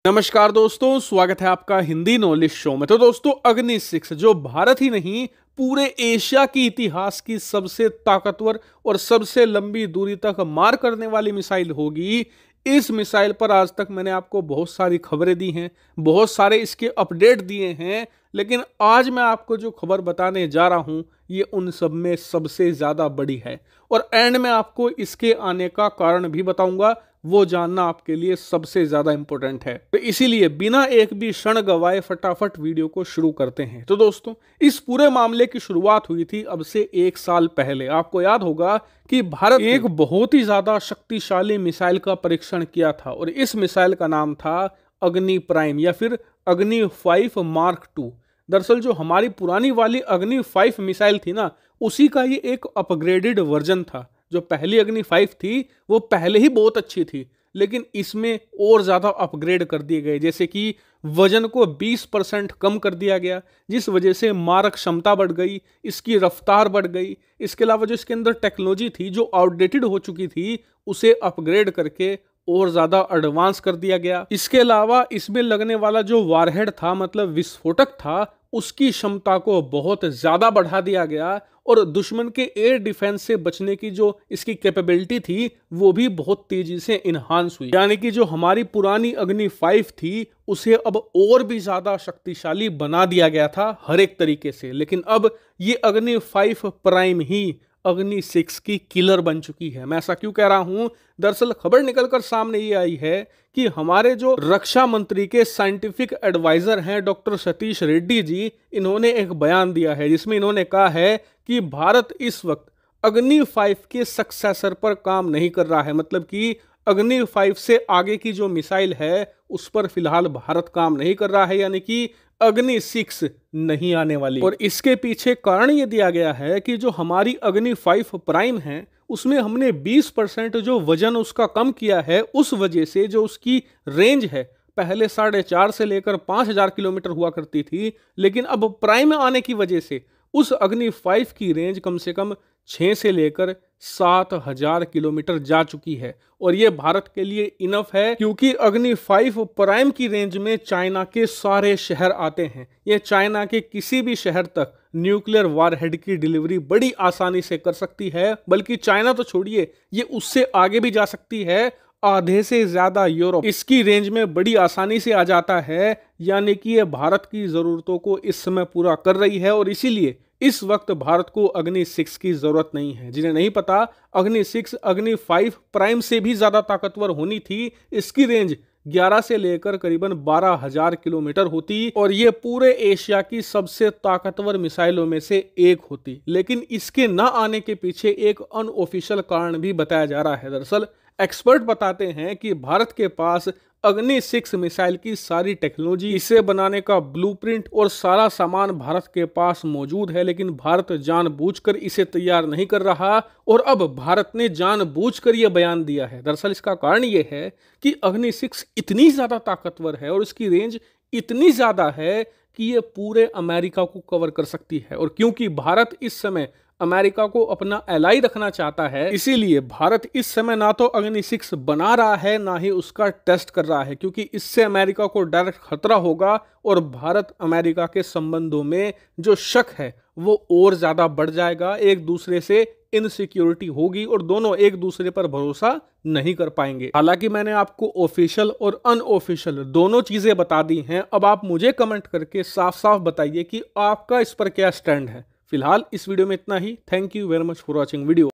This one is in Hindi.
नमस्कार दोस्तों, स्वागत है आपका हिंदी नॉलेज शो में। तो दोस्तों, अग्नि 6 जो भारत ही नहीं पूरे एशिया की इतिहास की सबसे ताकतवर और सबसे लंबी दूरी तक मार करने वाली मिसाइल होगी। इस मिसाइल पर आज तक मैंने आपको बहुत सारी खबरें दी हैं, बहुत सारे इसके अपडेट दिए हैं, लेकिन आज मैं आपको जो खबर बताने जा रहा हूं ये उन सब में सबसे ज्यादा बड़ी है। और एंड में आपको इसके आने का कारण भी बताऊंगा, वो जानना आपके लिए सबसे ज्यादा इंपॉर्टेंट है। तो इसीलिए बिना एक भी क्षण गवाए फटाफट वीडियो को शुरू करते हैं। तो दोस्तों, इस पूरे मामले की शुरुआत हुई थी अब से 1 साल पहले। आपको याद होगा कि भारत एक बहुत ही ज्यादा शक्तिशाली मिसाइल का परीक्षण किया था और इस मिसाइल का नाम था अग्नि प्राइम या फिर अग्नि 5 मार्क 2। दरअसल जो हमारी पुरानी वाली अग्नि 5 मिसाइल थी ना, उसी का ये एक अपग्रेडेड वर्जन था। जो पहली अग्नि 5 थी वो पहले ही बहुत अच्छी थी, लेकिन इसमें और ज़्यादा अपग्रेड कर दिए गए, जैसे कि वजन को 20% कम कर दिया गया, जिस वजह से मारक क्षमता बढ़ गई, इसकी रफ्तार बढ़ गई। इसके अलावा जो इसके अंदर टेक्नोलॉजी थी जो आउटडेटेड हो चुकी थी, उसे अपग्रेड करके और ज़्यादा एडवांस कर दिया गया। इसके अलावा इसमें लगने वाला जो वारहेड था, मतलब विस्फोटक था, उसकी क्षमता को बहुत ज़्यादा बढ़ा दिया गया और दुश्मन के एयर डिफेंस से बचने की जो इसकी कैपेबिलिटी थी वो भी बहुत तेजी से इन्हांस हुई। यानी कि जो हमारी पुरानी अग्नि 5 थी उसे अब और भी ज़्यादा शक्तिशाली बना दिया गया था हर एक तरीके से। लेकिन अब ये अग्नि 5 प्राइम ही अग्नि 6 की किलर बन चुकी है। मैं ऐसा क्यों कह रहा हूं? दरअसल खबर निकलकर सामने ये आई है कि हमारे जो रक्षा मंत्री के साइंटिफिक एडवाइजर हैं डॉक्टर सतीश रेड्डी जी, इन्होंने एक बयान दिया है जिसमें इन्होंने कहा है कि भारत इस वक्त अग्नि 5 के सक्सेसर पर काम नहीं कर रहा है। मतलब कि अग्नि 5 से आगे की जो मिसाइल है उस पर फिलहाल भारत काम नहीं कर रहा है, यानी कि अग्नि 6 नहीं आने वाली। और इसके पीछे कारण ये दिया गया है कि जो हमारी अग्नि 5 प्राइम है उसमें हमने 20% जो वजन उसका कम किया है, उस वजह से जो उसकी रेंज है पहले 4.5 से लेकर 5,000 किलोमीटर हुआ करती थी, लेकिन अब प्राइम आने की वजह से उस अग्नि 5 की रेंज कम से कम 6 से लेकर 7,000 किलोमीटर जा चुकी है। और ये भारत के लिए इनफ है, क्योंकि अग्नि 5 प्राइम की रेंज में चाइना के सारे शहर आते हैं। ये चाइना के किसी भी शहर तक न्यूक्लियर वारहेड की डिलीवरी बड़ी आसानी से कर सकती है। बल्कि चाइना तो छोड़िए, ये उससे आगे भी जा सकती है, आधे से ज्यादा यूरोप इसकी रेंज में बड़ी आसानी से आ जाता है। यानी कि ये भारत की जरूरतों को इस समय पूरा कर रही है और इसीलिए इस वक्त भारत को अग्नि 6 की जरूरत नहीं है। जिन्हें नहीं पता, अग्नि 6 अग्नि 5 प्राइम से भी ज्यादा ताकतवर होनी थी। इसकी रेंज 11 से लेकर करीबन 12,000 किलोमीटर होती और ये पूरे एशिया की सबसे ताकतवर मिसाइलों में से एक होती। लेकिन इसके न आने के पीछे एक अनऑफिशियल कारण भी बताया जा रहा है। दरअसल एक्सपर्ट बताते हैं कि भारत के पास अग्नि 6 मिसाइल की सारी टेक्नोलॉजी, इसे बनाने का ब्लूप्रिंट और सारा सामान भारत के पास मौजूद है, लेकिन भारत जानबूझकर इसे तैयार नहीं कर रहा। और अब भारत ने जानबूझकर यह बयान दिया है। दरअसल इसका कारण यह है कि अग्नि 6 इतनी ज्यादा ताकतवर है और इसकी रेंज इतनी ज्यादा है कि यह पूरे अमेरिका को कवर कर सकती है। और क्योंकि भारत इस समय अमेरिका को अपना एलाई रखना चाहता है, इसीलिए भारत इस समय ना तो अग्नि 6 बना रहा है ना ही उसका टेस्ट कर रहा है, क्योंकि इससे अमेरिका को डायरेक्ट खतरा होगा और भारत अमेरिका के संबंधों में जो शक है वो और ज्यादा बढ़ जाएगा। एक दूसरे से इनसिक्योरिटी होगी और दोनों एक दूसरे पर भरोसा नहीं कर पाएंगे। हालांकि मैंने आपको ऑफिशियल और अनऑफिशियल दोनों चीजें बता दी हैं। अब आप मुझे कमेंट करके साफ साफ बताइए कि आपका इस पर क्या स्टैंड है। फिलहाल इस वीडियो में इतना ही। Thank you very much for watching video.